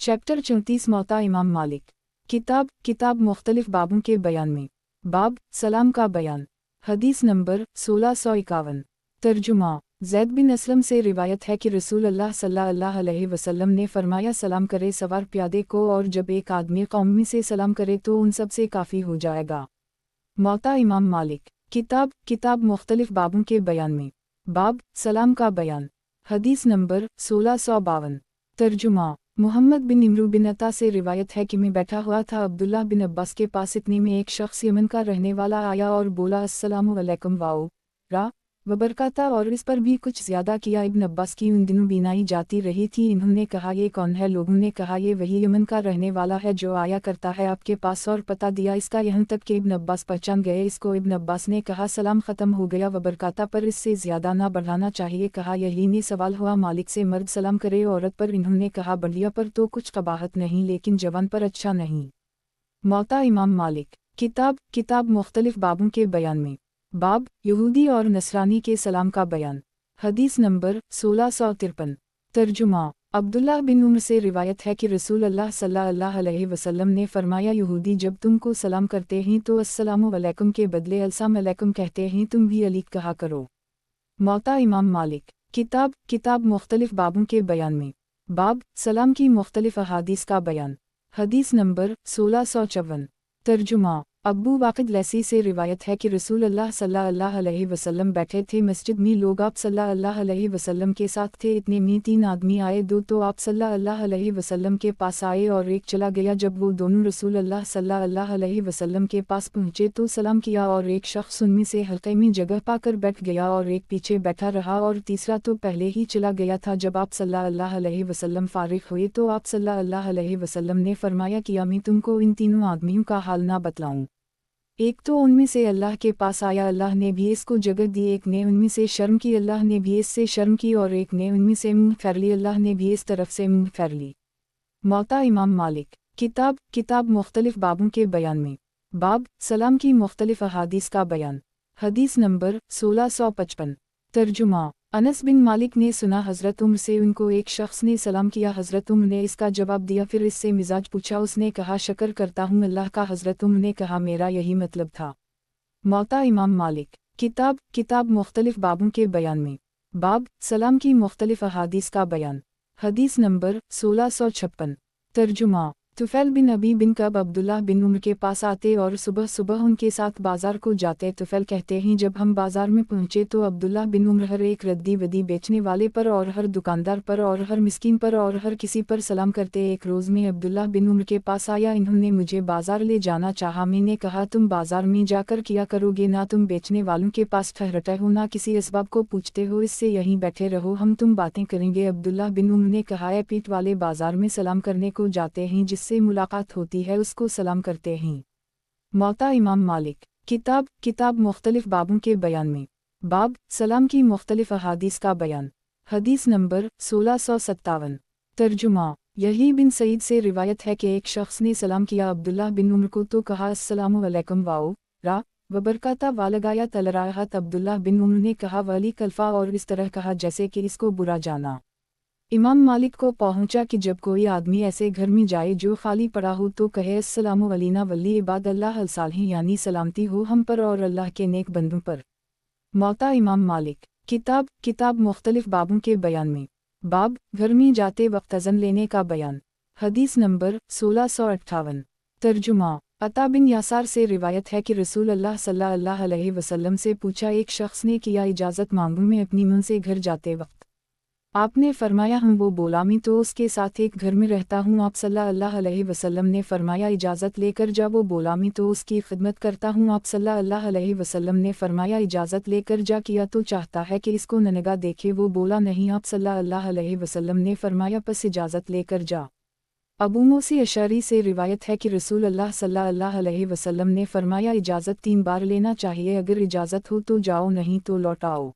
Chapter 34 मौता इमाम मालिक। किताब मुख्तलिफ बाबों के बयान में। बाब सलाम का बयान। हदीस नंबर 1651। तर्जुमा। ज़ैद बिन असलम से रिवायत है कि रसूल अल्लाह सल्लल्लाहु अलैहि वसल्लम ने फरमाया, सलाम करे सवार प्यादे को, और जब एक आदमी कौम में से सलाम करे तो उन सब से काफ़ी हो जाएगा। मौता इमाम मालिक। किताब मुख्तलिफ बाबों के बयान में। बाब सलाम का बयान। हदीस नंबर 1652। तर्जुमा। मोहम्मद बिन इमरू बिन अता से रिवायत है कि मैं बैठा हुआ था अब्दुल्लाह बिन अब्बास के पास, इतने में एक शख्स यमन का रहने वाला आया और बोला, अस्सलामु अलैकुम वाओ रा वबरकाता, और इस पर भी कुछ ज़्यादा किया। इब्न अब्बास की उन दिनों बीनाई जाती रही थी। इन्होंने कहा, ये कौन है? लोगों ने कहा, ये वही यमन का रहने वाला है जो आया करता है आपके पास, और पता दिया इसका, यहाँ तक कि इब्न अब्बास पहचान गए इसको। इब्न अब्बास ने कहा, सलाम ख़त्म हो गया, वबरकाता पर इससे ज़्यादा ना बढ़ाना चाहिए। कहा, यही नहीं सवाल हुआ मालिक से, मर्द सलाम करे औरत पर? इन्होंने कहा, बढ़िया पर तो कुछ कबाहत नहीं, लेकिन जवान पर अच्छा नहीं। मौता इमाम मालिक। किताब मुख्तलिफ बाबों के बयान में। बाब यहूदी और नसरानी के सलाम का बयान। हदीस नंबर 1653। तर्जुमा। अब्दुल्लाह बिन उमर से रिवायत है कि रसूल अल्लाह सल्लल्लाहु अलैहि वसल्लम ने फरमाया, यहूदी जब तुमको सलाम करते हैं तो अस्सलामु अलैकुम के बदले अलसम अलैकुम कहते हैं, तुम भी अलीक कहा करो। मौता इमाम मालिक। किताब मुख्तलिफ बाबों के बयान में। बाब सलाम की मुख्तलिफ अहादीस का बयान। हदीस नंबर 1654। तर्जुमा। अब्बू वाक़िद लैसी से रिवायत है कि रसूल अल्लाह सल्लल्लाहु अलैहि वसल्लम बैठे थे मस्जिद में, लोग आप सल्लल्लाहु अलैहि वसल्लम के साथ थे। इतने में 3 आदमी आए, 2 तो आप सल्लल्लाहु अलैहि वसल्लम के पास आए और एक चला गया। जब वो दोनों रसूल अल्लाह सल्लल्लाहु अलैहि वसल्लम के पास पहुँचे तो सलाम किया, और एक शख्स उनमें से हल्के में जगह पाकर बैठ गया और एक पीछे बैठा रहा, और तीसरा तो पहले ही चला गया था। जब आप सल्लल्लाहु अलैहि वसल्लम फारिग हुए तो आप सल्लल्लाहु अलैहि वसल्लम ने फरमाया, किया मैं तुमको इन तीनों आदमियों का हाल ना बतलाऊं? एक तो उनमें से अल्लाह के पास आया, अल्लाह ने भी इसको जगह दी। एक ने उनमें से शर्म की, अल्लाह ने भी इससे शर्म की, और एक ने उनमें से मुँह फेर ली, अल्लाह ने भी इस तरफ से मुँह फेर ली। मौता इमाम मालिक। किताब मुख्तलिफ बाबों के बयान में। बाब सलाम की मुख्तलिफ अहादीस का बयान। हदीस नंबर 1655। तर्जुमा। अनस बिन मालिक ने सुना हज़रत उम्र से, उनको एक शख्स ने सलाम किया, हज़रत उम्र ने इसका जवाब दिया, फिर इससे मिजाज पूछा, उसने कहा, शक्र करता हूँ अल्लाह का। हज़रत उम्र ने कहा, मेरा यही मतलब था। मौता इमाम मालिक। किताब मुख्तलिफ बाबों के बयान में। बाब सलाम की मुख्तलिफ अहादीस का बयान। हदीस नंबर 1656। तर्जुमा। तुफ़ैल बिन अबी बिन कब अब्दुल्लाह बिन उमर के पास आते और सुबह सुबह उनके साथ बाजार को जाते। तुफ़ैल कहते हैं, जब हम बाजार में पहुँचे तो अब्दुल्लाह बिन उमर हर एक रद्दी वदी बेचने वाले पर और हर दुकानदार पर और हर मिस्कीन पर और हर किसी पर सलाम करते। एक रोज़ में अब्दुल्लाह बिन उमर के पास आया, इन्होंने मुझे बाजार ले जाना चाहा। मैंने कहा, तुम बाजार में जाकर किया करोगे? ना तुम बेचने वालों के पास ठहरते हो, ना किसी असबाब को पूछते हो, इससे यहीं बैठे रहो, हम तुम बातें करेंगे। अब्दुल्लाह बिन उमर ने कहा, ए पीठ वाले, बाजार में सलाम करने को जाते हैं, जिससे मुलाकात होती है उसको सलाम करते हैं। मौता इमाम मालिक। किताब मुख्तलिफ बाबों के बयान में। बाब सलाम की मुख्तलिफ अहादीस का बयान। हदीस नंबर 1657। तर्जुमा। यही बिन सईद से रिवायत है कि एक शख्स ने सलाम किया अब्दुल्लाह बिन उमर को तो कहा, अस्सलामु अलैकुम वाओ रा वबरकाता वालगाया तलराहत। अब्दुल्लाह बिन उमर ने कहा, वाली कल्फा, और इस तरह कहा जैसे कि इसको बुरा जाना। इमाम मालिक को पहुंचा कि जब कोई आदमी ऐसे घर में जाए जो खाली पड़ा हो तो कहे, अस्सलामु अलैना वली इबाद अल्लाह अलसालिहीन, यानी सलामती हो हम पर और अल्लाह के नेक बंदों पर। मौता इमाम मालिक। किताब मुख्तलिफ बाबों के बयान में। बाब घर में जाते वक्त अज़न लेने का बयान। हदीस नंबर 1658। तर्जुमा। अता बिन यासार से रिवायत है कि रसूल अल्लाह सल्लल्लाहु अलैहि वसल्लम से पूछा, एक शख्स ने किया, इजाज़त मांगूं मैं अपनी मन से घर जाते वक्त? आपने फरमाया, हम। वो बोला, मैं तो उसके साथ एक घर में रहता हूँ। आप सल्लल्लाहु अलैहि वसल्लम ने फरमाया, इजाज़त लेकर जा। वो बोला, मैं तो उसकी खिदमत करता हूँ। आप सल्लल्लाहु अलैहि वसल्लम ने फरमाया, इजाज़त लेकर जा। किया तो चाहता है कि इसको ननगा देखे? वो बोला, नहीं। आप सल्लल्लाहु अलैहि वसल्लम ने फरमाया, बस इजाज़त लेकर जा। अबू मूसा अशअरी से रिवायत है कि रसूल अल्लाह सल्लल्लाहु अलैहि वसल्लम ने फरमाया, इजाज़त 3 बार लेना चाहिए, अगर इजाज़त हो तो जाओ, नहीं तो लौट आओ।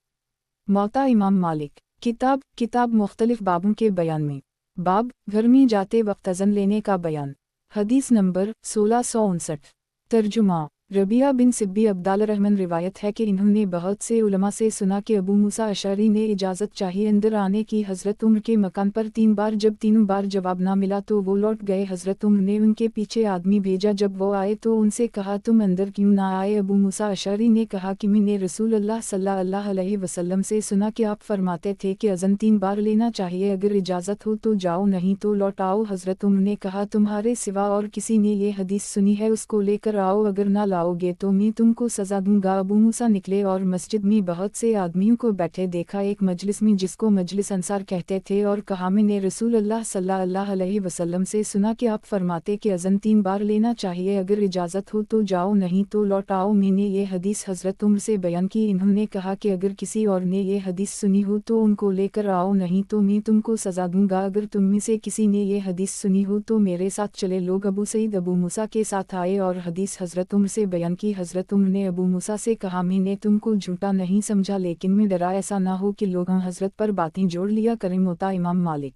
मौता इमाम मालिक। किताब मुख्तलिफ बाबों के बयान में। बाब घर में जाते वक्त अज़न लेने का बयान। हदीस नंबर 1659। तर्जुमा। रबिया बिन सिब्बी अब्दालरहमान रिवायत है कि इन्होंने बहुत से उलमा से सुना कि अबू मूसा अशअरी ने इजाज़त चाहिए अंदर आने की हज़रत उम्र के मकान पर 3 बार। जब 3 बार जवाब ना मिला तो वो लौट गए। हज़रत उम्र ने उनके पीछे आदमी भेजा। जब वो आए तो उनसे कहा तुम अंदर क्यों ना आए। अबू मूसा अशअरी ने कहा कि मैंने रसूल अल्लाह सल्लल्लाहु अलैहि वसल्लम से सुना कि आप फरमाते थे कि अज़न 3 बार लेना चाहिए, अगर इजाज़त हो तो जाओ नहीं तो लौट आओ। हज़रत उम्र ने कहा तुम्हारे सिवा और किसी ने ये हदीस सुनी है उसको लेकर आओ, अगर ना लाओगे तो मैं तुमको सज़ा दूंगा। अबू मूसा निकले और मस्जिद में बहुत से आदमियों को बैठे देखा, एक मजलिस में जिसको मजलिस अंसार कहते थे, और कहा मैंने रसूल अल्लाह सल्लल्लाहु अलैहि वसल्लम से सुना कि आप फरमाते कि अज़न 3 बार लेना चाहिए, अगर इजाज़त हो तो जाओ नहीं तो लौट आओ। मैंने ये हदीस हज़रत उम्र से बयान की। इन्होंने कहा कि अगर किसी और ने ये हदीस सुनी हो तो उनको लेकर आओ नहीं तो मैं तुमको सज़ा दूंगा। अगर तुम में से किसी ने ये हदीस सुनी हो तो मेरे साथ चले। लोग अबू सईद अबू मूसा के साथ आए और हदीस हज़रत उम्र से बयान की। हज़रत उम्र ने अबू मूसा से कहा मैंने तुमको झूठा नहीं समझा, लेकिन मैं डरा ऐसा ना हो कि लोग हज़रत पर बातें जोड़ लिया करें। मोता इमाम मालिक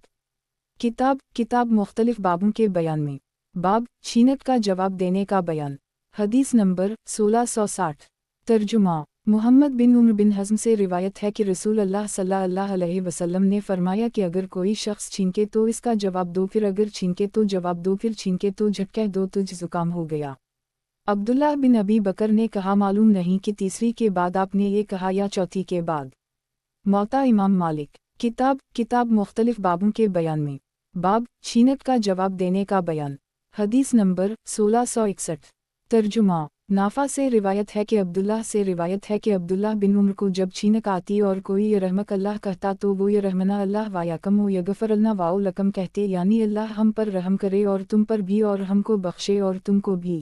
किताब मुख्तलिफ बाबों के बयान में बाब छीनत का जवाब देने का बयान। हदीस नंबर 1660। तर्जुमा मुहम्मद बिन उम्र बिन हज़्म से रिवायत है कि रसूल अल्लाह सल्लल्लाहु अलैहि वसल्लम ने फरमाया कि अगर कोई शख्स छीनके तो इसका जवाब दो, फिर अगर छीनके तो जवाब दो, फिर छीनके तो झटके दो, तुझ ज़ुकाम हो गया। अब्दुल्लाह बिन अबी बकर ने कहा मालूम नहीं कि तीसरी के बाद आपने ये कहा या चौथी के बाद। मौता इमाम मालिक किताब मुख्तलिफ बाबों के बयान में बाब छीनत का जवाब देने का बयान। हदीस नंबर 1661। तर्जुमा नाफा से रिवायत है कि अब्दुल्लाह से रिवायत है कि अब्दुल्लाह बिन उम्र को जब छीनक आती और कोई ये रहमक अल्लाह कहता तो वो ये रहमना अल्लाह वायाकम हो यगफरल्ना वाओ लकम कहते, यानी अल्लाह हम पर रहम करे और तुम पर भी और हमको बख्शे और तुमको भी।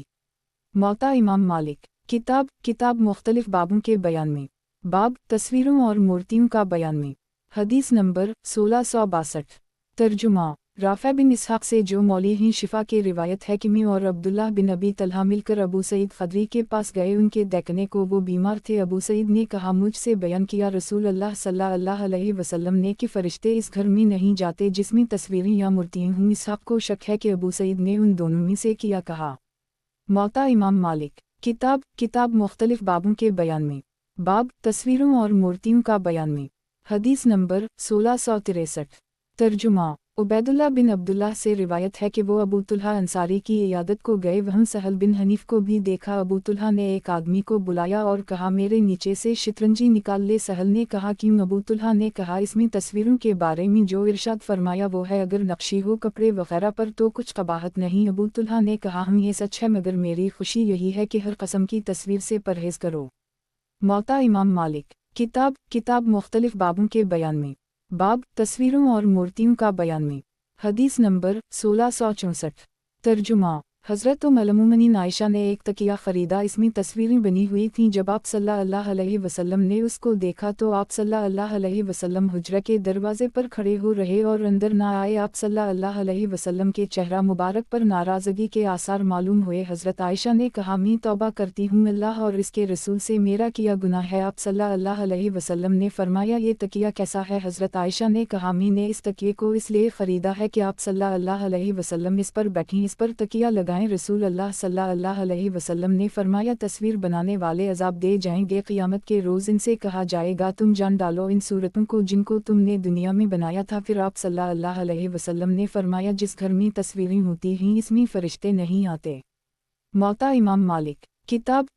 मौता इमाम मालिक किताब मुख्तलिफ बाबों के बयान में बाब तस्वीरों और मूर्तियों का बयान में। हदीस नंबर 1662। तर्जुमा राफ़ा बिन इसहाक़ से जो मौली ही शिफा के रिवायत है कि मैं और अब्दुल्लाह बिन अबी तलहा मिलकर अबू सईद खदरी के पास गए, उनके देखने को वो बीमार थे। अबू सईद ने कहा मुझसे बयान किया रसूल अल्लाह सल्लल्लाहु अलैहि वसल्लम ने कि फरिश्ते इस घर में नहीं जाते जिसमें तस्वीरें या मूर्तियाँ हों। इसहाक़ को शक है कि अबू सईद ने उन दोनों में से किया कहा। मौता इमाम मालिक किताब मुख्तलिफ बाबों के बयान में बाब तस्वीरों और मूर्तियों का बयान में। हदीस नंबर 1663। तर्जुमा उबैदुल्लाह बिन अब्दुल्लाह से रिवायत है कि वो अबू तुल्हा अंसारी की इयादत को गए, वहाँ सहल बिन हनीफ को भी देखा। अबू तुल्हा ने एक आदमी को बुलाया और कहा मेरे नीचे से शितरंजी निकाल ले। सहल ने कहा क्यों? अबू तुल्हा ने कहा इसमें तस्वीरों के बारे में जो इरशाद फरमाया वो है, अगर नक्शी हो कपड़े वगैरह पर तो कुछ कबाहत नहीं। अबू तुल्हा ने कहा हम ये सच है, मगर मेरी खुशी यही है कि हर कस्म की तस्वीर से परहेज़ करो। मौता इमाम मालिक किताब मुख्तलिफ बाबों के बयान में बाब तस्वीरों और मूर्तियों का बयान में। हदीस नंबर 1664। तर्जुमा हज़रत उम्मुल आयशा ने एक तकिया ख़रीदा, इसमें तस्वीरें बनी हुई थीं। जब आप सल्लल्लाहु अलैहि वसल्लम ने उसको देखा तो आप सल्लल्लाहु अलैहि वसल्लम हुज्रा के दरवाज़े पर खड़े हो रहे और अंदर ना आए। आप सल्लल्लाहु अलैहि वसल्लम के चेहरा मुबारक पर नाराज़गी के आसार मालूम हुए। हज़रत आयशा ने कहा मैं तौबा करती हूँ, अल्लाह और इसके रसूल से मेरा किया गुनाह है। आप सल्लल्लाहु अलैहि वसल्लम ने फरमाया ये तकिया कैसा है? हज़रत आयशा ने कहा मैंने इस तकिए को इसलिए ख़रीदा है कि आप सल्लल्लाहु अलैहि वसल्लम इस पर बैठें, इस पर तकिया लगाएं। रसूल अल्लाह सल्लल्लाहु अलैहि वसल्लम ने फरमाया तस्वीर बनाने वाले अज़ाब दे जाएंगे, क़ियामत के रोज़ इनसे कहा जाएगा तुम जान डालो इन सूरतों को जिनको तुमने दुनिया में बनाया था। फिर आप सल्लल्लाहु अलैहि वसल्लम ने फरमाया जिस घर में तस्वीरें होती हैं इसमें फ़रिश्ते नहीं आते। मौता इमाम मालिक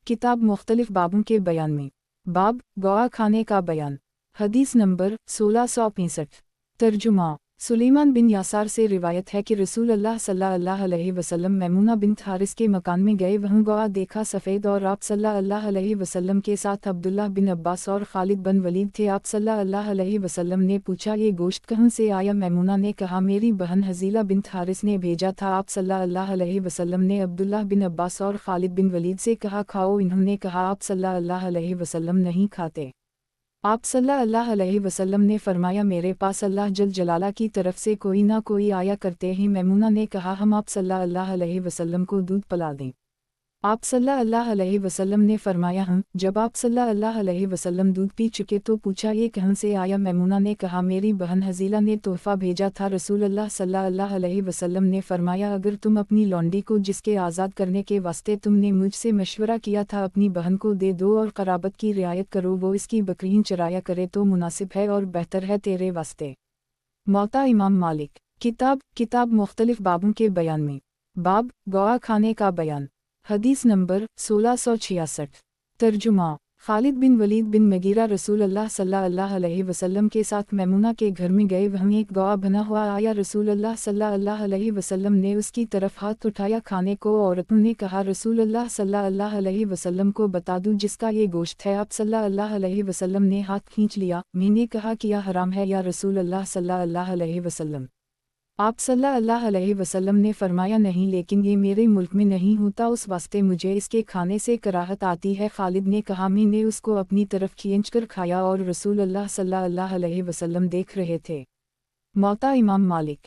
किताब मुख्तलिफ बाबों के बयान में बाब गवा खाने का बयान। हदीस नंबर 1665। तर्जुमा सुलेमान बिन यासार से रिवायत है कि रसूल अल्लाह सल्लल्लाहु अलैहि वसल्लम मैमूना बिन्त हारिस के मकान में गए, वहाँ गवा देखा सफ़ेद, और आप सल्लल्लाहु अलैहि वसल्लम के साथ अब्दुल्लाह बिन अब्बास और खालिद बिन वलीद थे। आप सल्लल्लाहु अलैहि वसल्लम ने पूछा ये गोश्त कहाँ से आया? मैमूना ने कहा मेरी बहन हजीला बिन्त हारिस ने भेजा था। आप सल्लल्लाहु अलैहि वसल्लम ने अब्दुल्लाह बिन अब्बास और खालिद बिन वलीद से कहा खाओ। इन्होंने कहा आप सल्लल्लाहु अलैहि वसल्लम नहीं खाते। आप सल्लल्लाहु अलैहि वसल्लम ने फरमाया मेरे पास अल्लाह जल जलाला की तरफ से कोई ना कोई आया करते हैं। मैमूना ने कहा हम आप सल्लल्लाहु अलैहि वसल्लम को दूध पिला दें। आप सल्लल्लाहु अलैहि वसल्लम ने फरमाया जब आप सल्लल्लाहु अलैहि वसल्लम दूध पी चुके तो पूछा ये कहाँ से आया। मैमुना ने कहा मेरी बहन हजीला ने तोहफा भेजा था। रसूलुल्लाह सल्लल्लाहु अलैहि वसल्लम ने फरमाया अगर तुम अपनी लौंडी को जिसके आज़ाद करने के वास्ते तुमने मुझसे मशवरा किया था अपनी बहन को दे दो और क़राबत की रियायत करो, वो इसकी बकरीन चराया करे तो मुनासिब है और बेहतर है तेरे वास्ते। मौता इमाम मालिक। किताब मुख्तलिफ बाबों के बयान में। बाब गवा खाने का बयान। हदीस नंबर 1666। तर्जुमा। खालिद बिन वलीद बिन मगीरा रसूलुल्लाह सल्लल्लाहु अलैहि वसल्लम के साथ मैमुना के घर में गए। वहीं एक गवा बना हुआ आया। रसूलुल्लाह सल्लल्लाहु अलैहि वसल्लम ने उसकी तरफ हाथ उठाया खाने को। औरतों ने कहा रसूलुल्लाह सल्लल्लाहु अलैहि वसल्लम को बता दूं जिसका ये गोश्त है। आप सल्लल्लाहु अलैहि वसल्लम ने हाथ खींच लिया। मैंने कहा क्या हराम है या रसूलुल्लाह सल्लल्लाहु अलैहि वसल्लम। आप सल्लल्लाहु अलैहि वसल्लम ने फरमाया नहीं, लेकिन ये मेरे मुल्क में नहीं होता, उस वास्ते मुझे इसके खाने से कराहत आती है। खालिद ने कहा मैंने उसको अपनी तरफ खींचकर खाया और रसूलुल्लाह सल्लल्लाहु अलैहि वसल्लम देख रहे थे। मौता इमाम मालिक।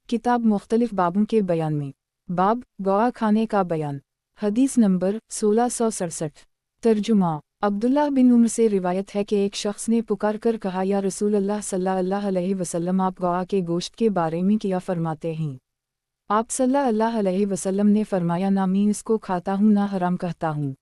किताब मुख्तलिफ बाबों के बयान में। बाब गवा खाने का बयान। हदीस नंबर 1667। तर्जुमा। अब्दुल्लाह बिन उम्र से रिवायत है कि एक शख्स ने पुकार कर कहा या रसूलुल्लाह सल्लल्लाहु अलैहि वसल्लम आप गवा के गोश्त के बारे में क्या फरमाते हैं। आप सल्लल्लाहु अलैहि वसल्लम ने फरमाया ना मैं इसको खाता हूँ ना हराम कहता हूँ।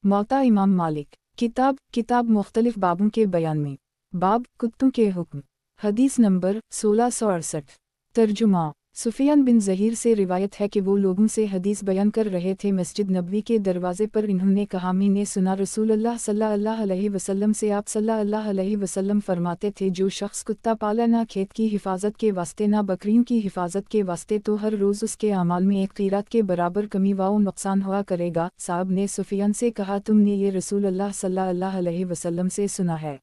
मौता इमाम मालिक। किताब मुख्तलिफ बाबों के बयान में। बाब कुत्तों के हुक्म। हदीस नंबर 1668। तर्जुमा। सुफियान बिन ज़हीर से रिवायत है कि वो लोगों से हदीस बयान कर रहे थे। मस्जिद नबवी के दरवाजे पर इन्होंने कहा मैंने सुना रसूलुल्लाह सल्लल्लाहु अलैहि वसल्लम से आप सल्लल्लाहु अलैहि वसल्लम फरमाते थे जो शख्स कुत्ता पाला ना खेत की हिफाजत के वास्ते ना बकरियों की हिफाजत के वास्ते तो हर रोज़ उसके अमाल में एक क़ीरात के बराबर कमी व नुकसान हुआ करेगा। साहब ने सुफियान से कहा तुमने ये रसूलुल्लाह सल्लल्लाहु अलैहि वसल्लम से सुना है।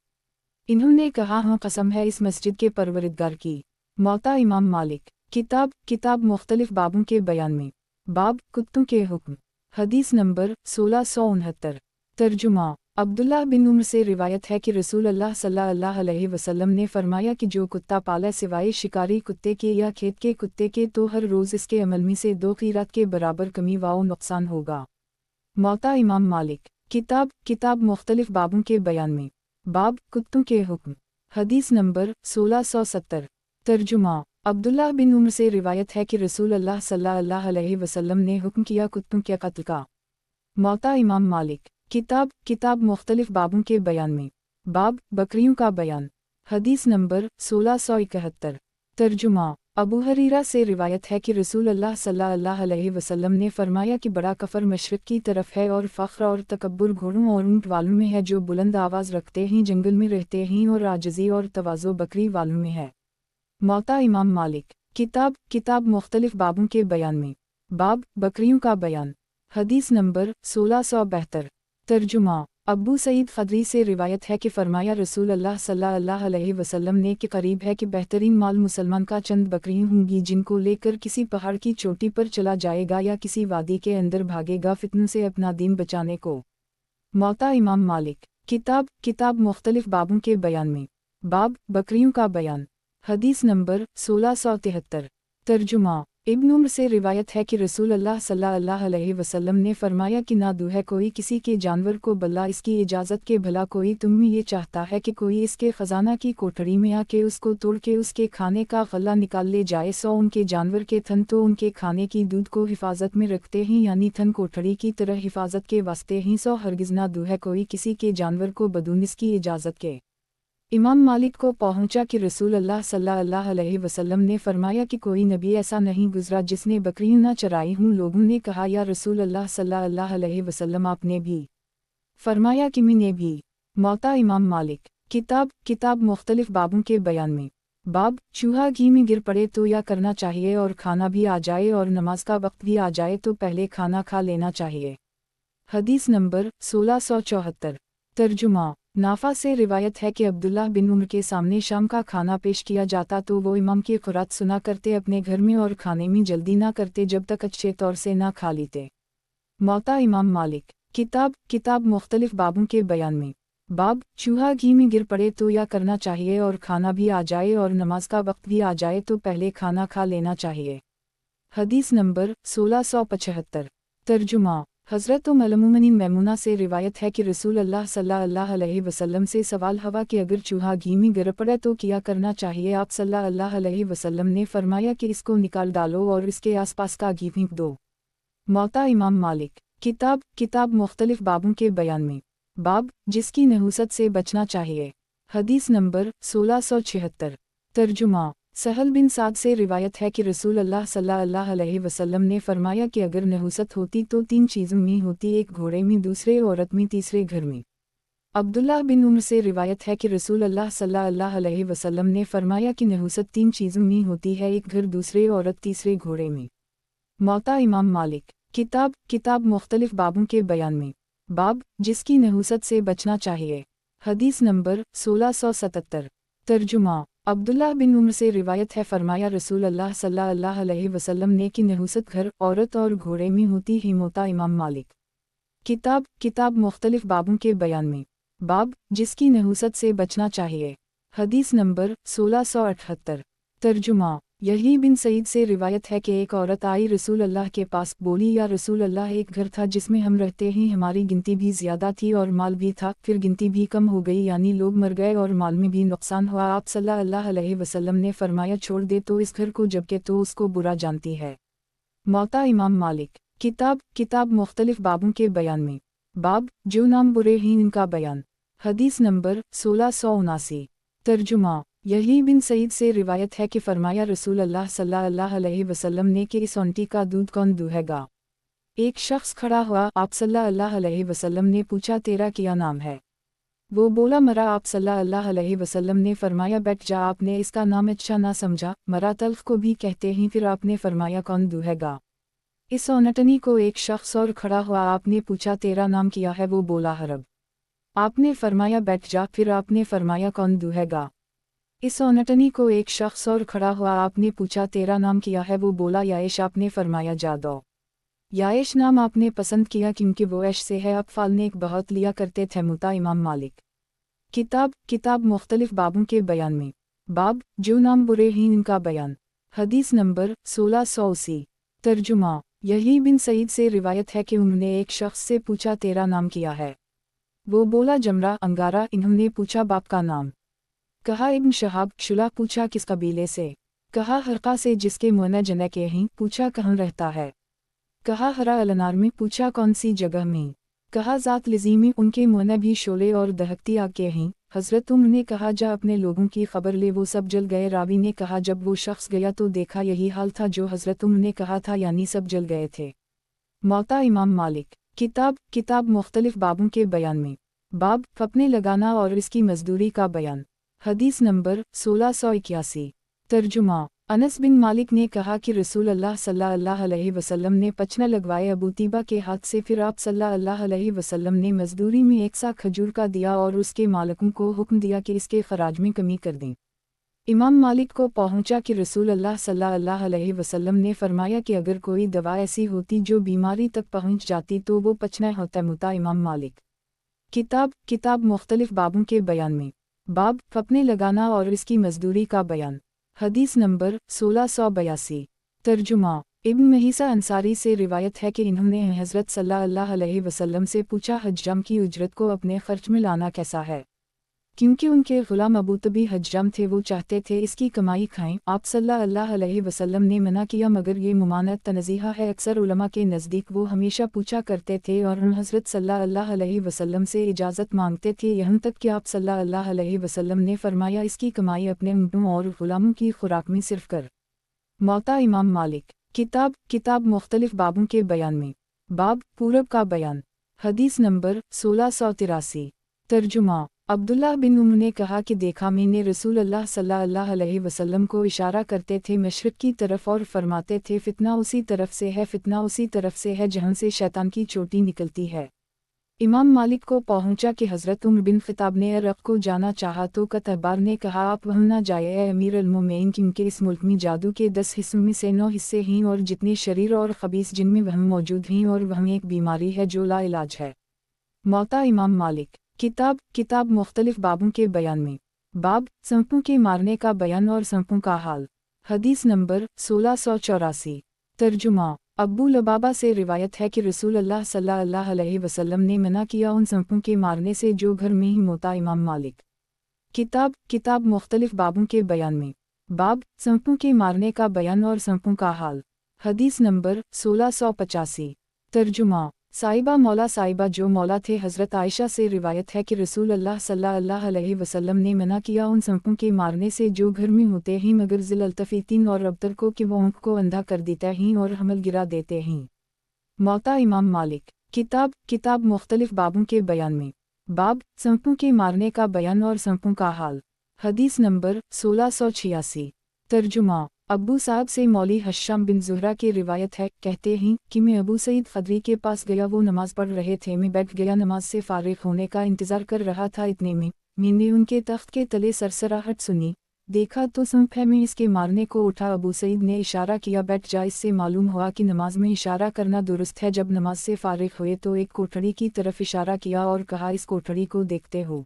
इन्होंने कहा हाँ कसम है इस मस्जिद के परवरिदगार की। मौता इमाम मालिक। किताब मुख्तलिफ बाबों के बयान में। बाब कुत्तों के हुक्म। हदीस नंबर 1669। तर्जुमा। अब्दुल्लाह बिन उम्र से रिवायत है कि रसूलुल्लाह सल्लल्लाहु अलैहि वसल्लम ने फरमाया कि जो कुत्ता पाला सिवाय शिकारी कुत्ते के या खेत के कुत्ते के तो हर रोज़ इसके अमल में से 2 क़ीरात के बराबर कमी व नुकसान होगा। मौता इमाम मालिक। किताब मुख्तलिफ बाबों के बयान में। बाब कुत्तों के हुक्म। हदीस नंबर 1670। तर्जुमा। अब्दुल्लाह बिन उम्र से रिवायत है कि रसूलुल्लाह सल्लल्लाहु अलैहि वसल्लम ने हुक्म किया कुत्तों के कत्ल का। मौता इमाम मालिक। किताब मुख्तलिफ बाबों के बयान में। बाब बकरियों का बयान। हदीस नंबर 1671। तर्जुमा। अबू हरीरा से रिवायत है कि रसूलुल्लाह सल्लल्लाहु अलैहि वसल्लम ने फरमाया कि बड़ा कफर मशरिक़ की तरफ है और फ़ख्र और तकब्बुर घोड़ों और ऊँट वालों में है जो बुलंद आवाज़ रखते हैं जंगल में रहते हैं और आजिज़ी और तवाज़ो बकरी वालों में है। मौता इमाम मालिक। किताब मुख्तलिफ बाबों के बयान में। बाब बकरियों का बयान। हदीस नंबर 1672। तर्जुमा। अब्बू सईद खदरी से रिवायत है कि फरमाया रसूलुल्लाह सल्लल्लाहु अलैहि वसल्लम ने कि करीब है कि बेहतरीन माल मुसलमान का चंद बकरियां होंगी जिनको लेकर किसी पहाड़ की चोटी पर चला जाएगा या किसी वादी के अंदर भागेगा फितनों से अपना दीन बचाने को। मौता इमाम मालिक। किताब मुख्तलिफ बाबों के बयान में। बाब बकरियों का बयान। हदीस नंबर 1673। तर्जुमा। इब्न उम्र से रिवायत है कि रसूलुल्लाह सल्लल्लाहु अलैहि वसल्लम ने फरमाया कि ना दूँ है कोई किसी के जानवर को बल्ला इसकी इजाज़त के भला कोई तुम में ये चाहता है कि कोई इसके ख़जाना की कोठरी में आके उसको तोड़ के उसके खाने का गल्ला निकाल ले जाए। सो उनके जानवर के थन तो उनके खाने की दूध को हिफाजत में रखते हैं यानी थन कोठरी की तरह हिफाजत के वास्ते ही। सो हरगिज़ ना दूँ है कोई किसी के जानवर को बदून इसकी इजाज़त के। इमाम मालिक को पहुंचा कि रसूलुल्लाह सल्लल्लाहु अलैहि वसल्लम ने फरमाया कि कोई नबी ऐसा नहीं गुजरा जिसने बकरियां न चराई हूँ। लोगों ने कहा या रसूलुल्लाह सल्लल्लाहु अलैहि वसल्लम आपने भी। फरमाया कि मैंने भी। मौता इमाम मालिक। किताब मुख्तलिफ बाबों के बयान में। बाब चूहा घी में गिर पड़े तो या करना चाहिए और खाना भी आ जाए और नमाज का वक्त भी आ जाए तो पहले खाना खा लेना चाहिए। हदीस नंबर 1674। तर्जुमा। नाफा से रिवायत है कि अब्दुल्लाह बिन उम्र के सामने शाम का खाना पेश किया जाता तो वो इमाम की खुरात सुना करते अपने घर में और खाने में जल्दी ना करते जब तक अच्छे तौर से ना खा लेते। मौता इमाम मालिक। किताब मुख्तलिफ बाबों के बयान में। बाब चूहा घी में गिर पड़े तो या करना चाहिए और खाना भी आ जाए और नमाज का वक्त भी आ जाए तो पहले खाना खा लेना चाहिए। हदीस नंबर 1675। तर्जुमा। हज़रत उम्मुल-मोमिनीन मैमूना से रिवायत है कि रसूल अल्लाह सल्लल्लाहु अलैहि वसल्लम से सवाल हवा कि अगर चूहा घी में गिर पड़े तो क्या करना चाहिए। आप सल्लल्लाहु अलैहि वसल्लम ने फरमाया कि इसको निकाल डालो और इसके आसपास का घी फेंक दो। मौता इमाम मालिक। किताब मुख्तलिफ बाबों के बयान में। बाब जिसकी नहुसत से बचना चाहिए। हदीस नंबर 1676। तर्जुमा सहल बिन साद से रिवायत है कि रसूल अल्लाह सल्लल्लाहु अलैहि वसल्लम ने फरमाया कि अगर नहुसत होती तो 3 चीज़ों में होती, एक घोड़े में, दूसरे औरत में, तीसरे घर में। अब्दुल्लाह बिन उम्र से रिवायत है कि रसूल अल्लाह सल्लल्लाहु अलैहि वसल्लम ने फरमाया कि नहुसत 3 चीज़ों में होती है, एक घर, दूसरे औरत, तीसरे घोड़े में। मौता इमाम मालिक। किताब मुख्तलिफ बाबों के बयान में। बाब जिसकी नहुसत से बचना चाहिए। हदीस नंबर 1677। तर्जुमा अब्दुल्लाह बिन उम्र से रिवायत है, फरमाया रसूल अल्लाह सल्लल्लाहु अलैहि वसल्लम ने कि नहुसत घर, औरत और घोड़े में होती है। मौता इमाम मालिक। किताब मुख्तलिफ बाबों के बयान में। बाब जिसकी नहुसत से बचना चाहिए। हदीस नंबर 1678। तर्जुमा यही बिन सईद से रिवायत है कि एक औरत आई रसूल अल्लाह के पास, बोली या रसूल अल्लाह, एक घर था जिसमें हम रहते हैं, हमारी गिनती भी ज़्यादा थी और माल भी था, फिर गिनती भी कम हो गई, यानी लोग मर गए और माल में भी नुकसान हुआ। आप सल्लल्लाहु अलैहि वसल्लम ने फरमाया, छोड़ दे तो इस घर को, जबकि तो उसको बुरा जानती है। मौता इमाम मालिक। किताब मुख्तलिफ बाबों के बयान में। बाब जो नाम बुरे हैं इनका बयान। हदीस नंबर 1679। तर्जुमा यही बिन सईद से रिवायत है कि फरमाया रसूल अल्लाह सल्लल्लाहु अलैहि वसल्लम ने कि इस ओंटी का दूध कौन दूहेगा। एक शख्स खड़ा हुआ, आप सल्लल्लाहु अलैहि वसल्लम ने पूछा, तेरा क्या नाम है? वो बोला, मरा। आप सल्लल्लाहु अलैहि वसल्लम ने फरमाया, बैठ जा। आपने इसका नाम अच्छा ना समझा, मरा तल्ख को भी कहते हैं। फिर आपने फरमाया, कौन दूहेगा? इस ओनटनी को एक शख्स और खड़ा हुआ, आपने पूछा, तेरा नाम क्या है? वो बोला, हरब। आपने फरमाया, बैठ जा। फिर आपने फरमाया, कौन दूहेगा? इस ओनटनी को एक शख्स और खड़ा हुआ, आपने पूछा, तेरा नाम क्या है? वो बोला, याएश। आपने फरमाया, जा दो। याएश नाम आपने पसंद किया क्योंकि वो ऐश से है, अब फालने एक बहुत लिया करते थे। मुता इमाम मालिक। किताब मुख्तलिफ बाबों के बयान में। बाब जो नाम बुरे हैं इनका बयान। हदीस नंबर 1680। तर्जुमा यही बिन सईद से रिवायत है कि उन्होंने एक शख्स से पूछा, तेरा नाम क्या है? वो बोला, जमरा, अंगारा। इन्होंने पूछा, बाप का नाम? कहा, इब्न शहाब। शुला पूछा, किस कबीले से? कहा, हरका से, जिसके मुअना जने के हैं। पूछा, कहाँ रहता है? कहा, हरा अलनार में। पूछा, कौन सी जगह में? कहा, ज़ात लिज़ीमी। उनके मुअना भी शोले और दहकती आग के हैं। हज़रत उम्र ने कहा, जा अपने लोगों की खबर ले। वो सब जल गए। रावी ने कहा, जब वो शख्स गया तो देखा यही हाल था जो हज़रत उम्र ने कहा था, यानी सब जल गए थे। मौता इमाम मालिक। किताब मुख्तलिफ बाबों के बयान में। बाब फपने लगाना और इसकी मजदूरी का बयान। हदीस नंबर 1681। तर्जुमा अनस बिन मालिक ने कहा कि रसूल अल्लाह सल्लल्लाहु अलैहि वसल्लम ने पचना लगवाए अबू तीबा के हाथ से, फिर आप सल्लल्लाहु अलैहि वसल्लम ने मजदूरी में एक सा खजूर का दिया और उसके मालिकों को हुक्म दिया कि इसके खराज में कमी कर दें। इमाम मालिक को पहुंचा कि रसूल अल्लाह सल्लल्लाहु अलैहि वसल्लम ने फरमाया कि अगर कोई दवा ऐसी होती जो बीमारी तक पहुंच जाती तो वो पचना होता। मुता इमाम मालिक। किताब मुख्तलिफ बाबों के बयान में। बाब फपने लगाना और इसकी मजदूरी का बयान। हदीस नंबर 1682। तर्जुमा इब्न महीसा अंसारी से रिवायत है कि इन्होंने हज़रत सल्लल्लाहु अलैहि वसल्लम से पूछा, हज्जाम की उजरत को अपने खर्च में लाना कैसा है? क्योंकि उनके गुलाम अबू तबी हज्जाम थे, वो चाहते थे इसकी कमाई खाएं। आप सल्लल्लाहु अलैहि वसल्लम ने मना किया, मगर ये मुमानत तनज़ीहा है। अक्सर उलमा के नज़दीक वो हमेशा पूछा करते थे और हज़रत सल्लल्लाहु अलैहि वसल्लम से इजाज़त मांगते थे, यहाँ तक कि आप सल्लल्लाहु अलैहि वसल्लम ने फरमाया, इसकी कमाई अपने ऊँटों और गुलामों की खुराक में सिर्फ कर। मौता इमाम मालिक। किताब मुख्तलिफ बाबों के बयान में। बाब पूरब का बयान। हदीस नंबर 1683। तर्जुमा अब्दुल्लाह बिन उम्र ने कहा कि देखा मैंने रसूल अल्लाह सल्लल्लाहु अलैहि वसल्लम को इशारा करते थे मशरिक़ की तरफ और फरमाते थे, फितना उसी तरफ से है, फितना उसी तरफ से है जहाँ से शैतान की चोटी निकलती है। इमाम मालिक को पहुंचा कि हज़रत उमर बिन ख़िताब ने अरब को जाना चाहा तो कतहबार ने कहा, आप वहाँ न जाए अमीर अल-मोमिनीन, क्योंकि इस मुल्क में जादू के 10 हिस्सों में से 9 हिस्से हैं और जितने शरीर और ख़बीस जिनमें वह मौजूद हैं, और वहाँ एक बीमारी है जो ला इलाज है। मौता इमाम मालिक। किताब मुख्तलिफ बाबों के बयान में। बाब सांपों के मारने का बयान और सांपों का हाल। हदीस नंबर 1684। तर्जुमा अब्बू लबाबा से रिवायत है कि रसूल अल्लाह सल्लल्लाहु अलैहि वसल्लम ने मना किया उन सांपों के मारने से जो घर में ही मोता। इमाम मालिक। किताब मुख्तलिफ बाबों के बयान में। बाब सांपों के मारने का बयान और सांपों का हाल। हदीस नंबर 1685। तर्जुमा। साहिबा मौला साहिबा जो मौला थे हज़रत आयशा से रिवायत है कि रसूल अल्लाह सल्लल्लाहु अलैहि वसल्लम ने मना किया उन सांपों के मारने से जो घर में होते हैं मगर ज़िल-अल्तफ़ीतीन और रब्तर को कि वो आँख को अंधा कर देते हैं और हमल गिरा देते हैं। मौता। इमाम मालिक। किताब मुख्तलिफ बाबों के बयान में। बाब सांपों के मारने का बयान और सांपों का हाल। हदीस नंबर 1686। तर्जुमा। अब्बू साहब से मौली हश्शाम बिन ज़ुहरा की रिवायत है, कहते हैं कि मैं अबू सईद खदरी के पास गया, वो नमाज पढ़ रहे थे, मैं बैठ गया, नमाज से फारिग होने का इंतज़ार कर रहा था। इतने में मैंने उनके तख्त के तले सरसराहट सुनी, देखा तो सांप है, मैं इसके मारने को उठा। अबू सईद ने इशारा किया बैठ जा। इससे मालूम हुआ कि नमाज में इशारा करना दुरुस्त है। जब नमाज से फारिग हुए तो एक कोठड़ी की तरफ इशारा किया और कहा इस कोठड़ी को देखते हो?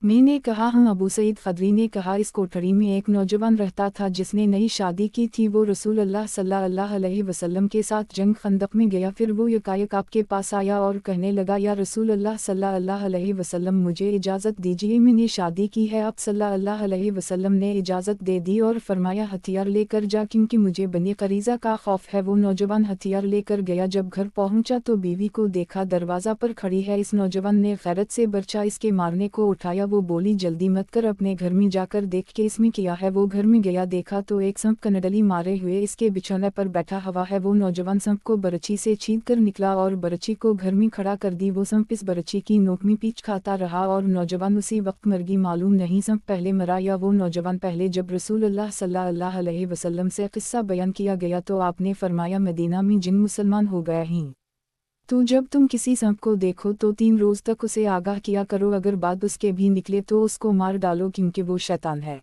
मैंने कहा हाँ। अबू सईद खदरी ने कहा इस कोठड़ी में एक नौजवान रहता था जिसने नई शादी की थी, वो रसूल अल्लाह सल्लल्लाहु अलैहि वसल्लम के साथ जंग खंदक में गया। फिर वो यकायक आपके पास आया और कहने लगा या रसूल अल्लाह सल्लल्लाहु अलैहि वसल्लम मुझे इजाज़त दीजिए, मैंने शादी की है। आप सल्लल्लाहु अलैहि वसल्लम ने इजाज़त दे दी और फरमाया हथियार लेकर जा क्योंकि मुझे बनी करीज़ा का खौफ है। वो नौजवान हथियार लेकर गया। जब घर पहुंचा तो बीवी को देखा दरवाज़ा पर खड़ी है। इस नौजवान ने गैरत से बर्छा इसके मारने को उठाया। वो बोली जल्दी मत कर, अपने घर में जाकर देख के इसमें किया है। वो घर में गया, देखा तो एक सांप कनडली मारे हुए इसके बिछौने पर बैठा हुआ है। वो नौजवान सांप को बरछी से छींक कर निकला और बरछी को घर में खड़ा कर दी। वो सांप इस बरछी की नोक में पीछ खाता रहा और नौजवान उसी वक्त मर गई। मालूम नहीं सांप पहले मरा या वो नौजवान पहले। जब रसूल अल्लाह सल्लल्लाहु अलैहि वसल्लम से किस्सा बयान किया गया तो आपने फरमाया मदीना में जिन मुसलमान हो गए हैं, तो जब तुम किसी सांप को देखो तो 3 रोज़ तक उसे आगाह किया करो, अगर बाद उसके भी निकले तो उसको मार डालो क्योंकि वो शैतान है।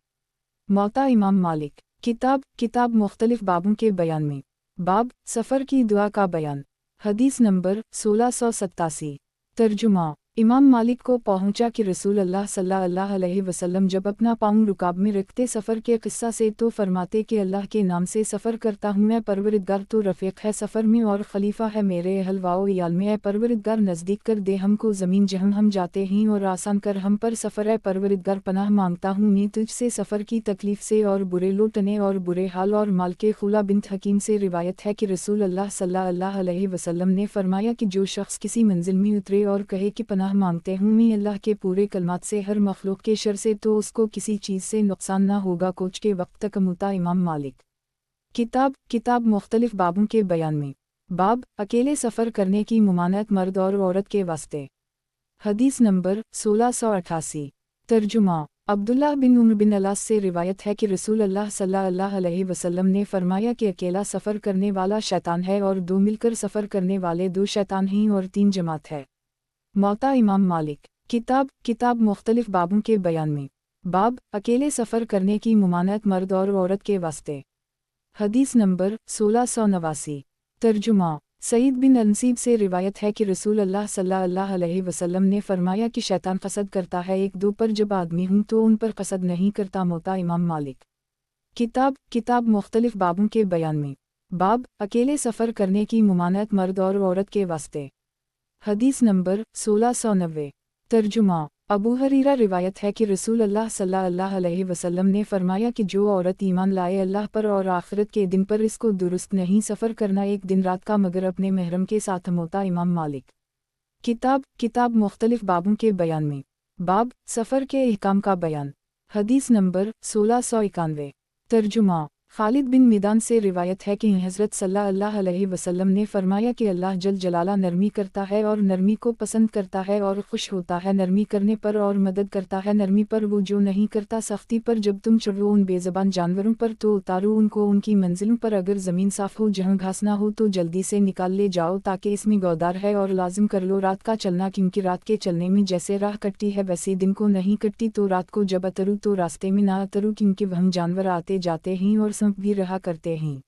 मौता। इमाम मालिक। किताब मुख्तलिफ बाबों के बयान में। बाब सफ़र की दुआ का बयान। हदीस नंबर 1687। तर्जुमा। इमाम मालिक को पहुंचा कि रसूल अल्लाह सल्लल्लाहु अलैहि वसल्लम जब अपना पाँव रुकाब में रखते सफ़र के किस्सा से तो फरमाते कि अल्लाह के नाम से सफ़र करता हूँ मैं, परवरिदगार तो रफ़ीक है सफ़र में और खलीफा है मेरे अहलवाओ याल में। है परवरिदगार नज़दीक कर दे हमको ज़मीन जहाँ हम जाते हैं और आसान कर हम पर सफ़र है। परवरिदगार पनाह मांगता हूँ मैं तुझसे सफ़र की तकलीफ़ से और बुरे लोटने और बुरे हाल। और मालिक खुला बिन्त हकीम से रिवायत है कि रसूल अल्लाह सल्लल्लाहु अलैहि वसल्लम ने फरमाया कि जो शख्स किसी मंजिल में उतरे और कहे कि पनाह मांगते हूँ मैं अल्लाह के पूरे कलमात से हर मखलूक के शर से, तो उसको किसी चीज़ से नुकसान ना होगा कोच के वक्त तक। मुता। इमाम मालिक। किताब मुख्तलिफ बाबों के बयान में। बाब अकेले सफ़र करने की मुमानत मर्द और औरत के वास्ते। हदीस नंबर 1688। तर्जुमा। अब्दुल्लाह बिन उमर बिन अलास से रिवायत है कि रसूल अल्लाह सल्लल्लाहु अलैहि वसल्लम ने फरमाया कि अकेला सफ़र करने वाला शैतान है और 2 मिलकर सफ़र करने वाले 2 शैतान हैं और 3 जमात है। मौता। इमाम मालिक। किताब मुख्तलिफ बाबों के बयान में। बाब अकेले सफ़र करने की मुमानत मर्द और औरत के वास्ते। हदीस नंबर 1689। तर्जुमा। सईद बिन अनसीब से रिवायत है कि रसूल अल्लाह सल्लल्लाहु अलैहि वसल्लम ने फरमाया कि शैतान कसद करता है 1-2 पर, जब आदमी हूँ तो उन पर कसद नहीं करता। मौता। इमाम मालिक। किताब मुख्तलिफ बाबों के बयान में। बाब अकेले सफ़र करने की मुमानत मर्द और औरत के वास्ते। हदीस नंबर 1690। तर्जुमा। अबू हरीरा रिवायत है कि रसूल अल्लाह सल्लल्लाहु अलैहि वसल्लम ने फरमाया कि जो औरत ईमान लाए अल्लाह पर और आखिरत के दिन पर, इसको दुरुस्त नहीं सफ़र करना 1 दिन रात का मगर अपने महरम के साथ। मौता। इमाम मालिक। किताब मुख्तलिफ बाबों के बयान में। बाब सफ़र के अहकाम का बयान। हदीस नंबर 1691। तर्जुमा। खालिद बिन मिदान से रिवायत है कि हज़रत सल्लल्लाहु अलैहि वसल्लम ने फरमाया कि अल्लाह जल जलाला नरमी करता है और नरमी को पसंद करता है और खुश होता है नरमी करने पर और मदद करता है नरमी पर। वो जो नहीं करता सख्ती पर। जब तुम चढ़ो उन बेज़बान जानवरों पर तो उतारो उनको उनकी मंजिलों पर। अगर ज़मीन साफ़ हो जहाँ घास ना हो तो जल्दी से निकाल ले जाओ, ताकि इसमें गौदार है। और लाजिम कर लो रात का चलना, क्योंकि रात के चलने में जैसे राह कटती है वैसे दिन को नहीं कटती। तो रात को जब अतरू तो रास्ते में ना अतरू, क्योंकि वहाँ जानवर आते जाते हैं और सांप भी रहा करते हैं।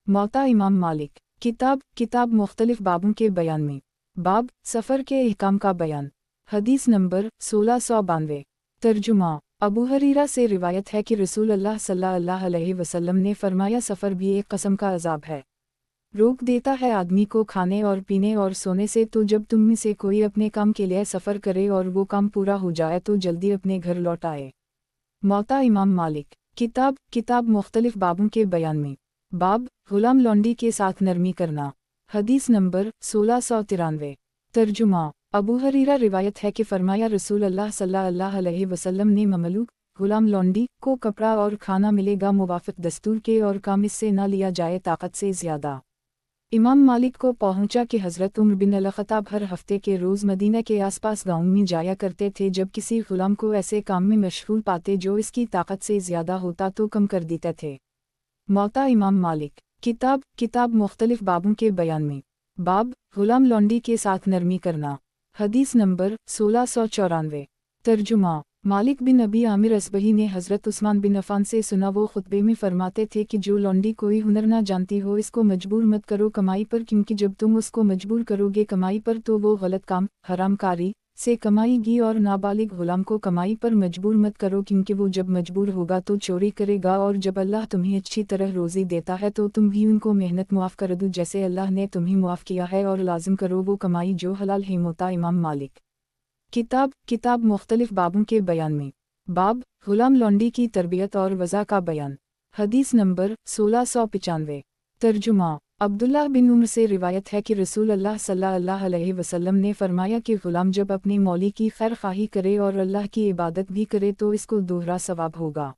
मौता। इमाम मालिक। किताब मुख्तलिफ बाबों के बयान में। बाब सफ़र के अहकाम का बयान। हदीस नंबर 1692। तर्जुमा। अबू हरीरा से रिवायत है कि रसूल अल्लाह सल्लल्लाहु अलैहि वसल्लम ने फरमाया सफ़र भी एक कस्म का अज़ाब है। रोक देता है आदमी को खाने और पीने और सोने से, तो जब तुम में से कोई अपने काम के लिए सफ़र करे और वो काम पूरा हो जाए तो जल्दी अपने घर लौट आए। मौता इमाम मालिक। किताब मुख्तलिफ बाबों के बयान में। बाब, गुलाम लौंडी के साथ नरमी करना। हदीस नंबर 1693। तर्जुमा। अबू हरीरा रिवायत है कि फरमाया रसूल अल्लाह सल्लल्लाहु अलैहि वसल्लम ने ममलूक गुलाम लौंडी को कपड़ा और खाना मिलेगा मुवाफिक दस्तूर के और काम इससे न लिया जाए ताकत से ज़्यादा। इमाम मालिक को पहुंचा कि हज़रत उमर बिन अल-ख़त्ताब हर हफ्ते के रोज़ मदीना के आसपास गाँव में जाया करते थे। जब किसी गुलाम को ऐसे काम में मशगूल पाते जो इसकी ताकत से ज़्यादा होता तो कम कर देते थे। मौता इमाम मालिक। किताब मुख्तलिफ बाबों के बयान में। बाब, गुलाम लौंडी के साथ नरमी करना। हदीस नंबर 1694। तर्जुमा। मालिक बिन अबी आमिर असबही ने हज़रत उस्मान बिन अफ़ान से सुना, वो खुतबे में फरमाते थे कि जो लौंडी कोई हुनर ना जानती हो इसको मजबूर मत करो कमाई पर, क्योंकि जब तुम उसको मजबूर करोगे कमाई पर तो वो गलत काम हरामकारी से कमाएगी, और नाबालिग गुलाम को कमाई पर मजबूर मत करो क्योंकि वो जब मजबूर होगा तो चोरी करेगा, और जब अल्लाह तुम्हें अच्छी तरह रोज़ी देता है तो तुम भी उनको मेहनत मुआफ़ कर दो जैसे अल्लाह ने तुम्हें मुआफ़ किया है, और लाजिम करो वो कमाई जो हलाल है। मौता इमाम मालिक। किताब मुख्तलिफ बाबों के बयान में। बाब, गुलाम लौंडी की तरबियत और वज़ा का बयान। हदीस नंबर 1695। तर्जुमा। अब्दुल्लाह बिन उमर से रिवायत है कि रसूल अल्लाह सल्लल्लाहु अलैहि वसल्लम ने फरमाया कि गुलाम जब अपने मौली की खैर ख्वाही करे और अल्लाह की इबादत भी करे तो इसको दोहरा सवाब होगा।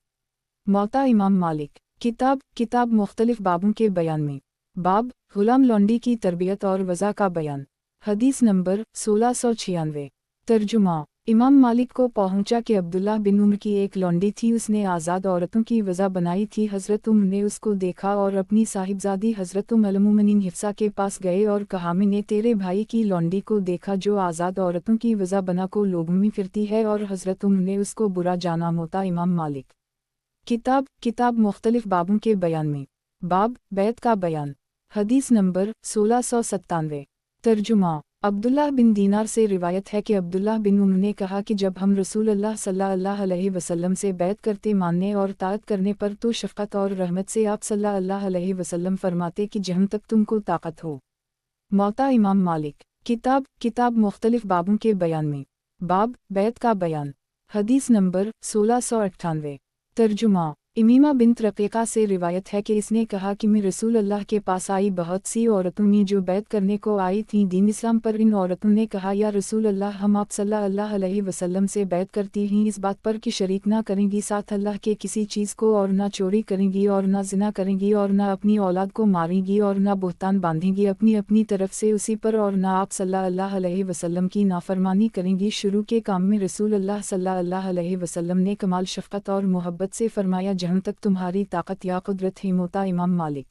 मौता इमाम मालिक। किताब मुख्तलिफ बाबों के बयान में। बाब, गुलाम लौंडी की तरबियत और वज़ा का बयान। हदीस नंबर 1696। तर्जुमा। इमाम मालिक को पहुंचा कि अब्दुल्लाह बिन उमर की एक लौंडी थी, उसने आज़ाद औरतों की वज़ा बनाई थी। हज़रत उमर ने उसको देखा और अपनी साहिबजादी हज़रत उम्मुल मोमिनीन हिफ्सा के पास गए और कहा, मैंने तेरे भाई की लौंडी को देखा जो आज़ाद औरतों की वज़ा बना को लोगों में फिरती है, और हज़रत उमर ने उसको बुरा जाना। मौता इमाम मालिक। किताब मुख्तलिफ बाबों के बयान में। बाब, बैत का बयान। हदीस नंबर 1697। तर्जुमा। अब्दुल्लाह बिन दीनार से रिवायत है कि अब्दुल्लाह बिन उमर ने कहा कि जब हम रसूल अल्लाह सल्लल्लाहु अलैहि वसल्लम से बैत करते मानने और ताअत करने पर तो शफ़क़त और रहमत से आप सल्लल्लाहु अलैहि वसल्लम फरमाते कि जहाँ तक तुमको ताकत हो। मौता इमाम मालिक। किताब मुख्तलिफ बाबों के बयान में। बाब, बैत का बयान। हदीस नंबर 1698। तर्जुमा। इमीमा बिन्त रक़ीक़ा से रिवायत है कि इसने कहा कि मैं रसूल अल्लाह के पास आई, बहुत सी औरतों में जो बैत करने को आई थीं दीन इस्लाम पर। इन औरतों ने कहा, या रसूल अल्लाह, हम आप सल्लल्लाहु अलैहि वसल्लम से बैत करती हैं इस बात पर कि शरीक ना करेंगी साथ अल्लाह के किसी चीज़ को, और ना चोरी करेंगी, और ना ज़िना करेंगी, और ना अपनी औलाद को मारेंगी, और ना बोहतान बांधेंगी अपनी अपनी तरफ से उसी पर, और ना आप सल्लल्लाहु अलैहि वसल्लम की नाफरमानी करेंगी। शुरू के काम में रसूल अल्लाह सल्लल्लाहु अलैहि वसल्लम ने कमाल शफ़क़त और मोहब्बत से फरमाया, जहाँ तक तुम्हारी ताकत या कुदरत है। मौता इमाम मालिक।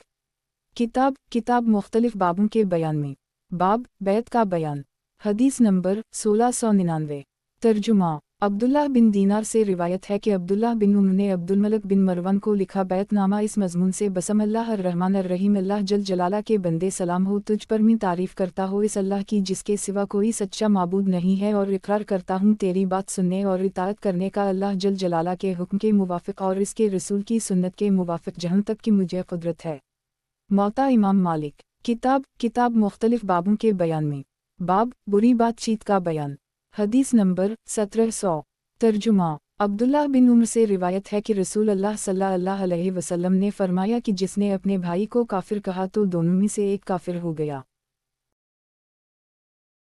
किताब मुख्तलिफ बाबों के बयान में। बाब, बैत का बयान। हदीस नंबर 1699। तर्जुमा। अब्दुल्लाह बिन दीनार से रिवायत है कि अब्दुल्लाह बिन उमर ने अब्दुल मलिक बिन मरवन को लिखा बैतनामा इस मज़मून से, बसमिल्लाह अर्रहमान अर्रहीम, अल्लाह जल जलाला के बंदे सलाम हो तुझ पर, मैं तारीफ़ करता हूँ इस अल्लाह की जिसके सिवा कोई सच्चा माबूद नहीं है, और इकरार करता हूँ तेरी बात सुनने और इताअत करने का अल्लाह जल जलाला के हुक्म के मुवाफ़िक और इसके रसूल की सुन्नत के मुवाफ़िक, जहाँ तक कि मुझे कुदरत है। मौता इमाम मालिक। किताब मुख्तलिफ बाबों के बयान में। बाब, बुरी बातचीत का बयान। हदीस नंबर 1700। तर्जुमा। अब्दुल्लाह बिन उमर से रिवायत है कि रसूल अल्लाह सल्लल्लाहु अलैहि वसल्लम ने फरमाया कि जिसने अपने भाई को काफिर कहा तो दोनों में से एक काफिर हो गया।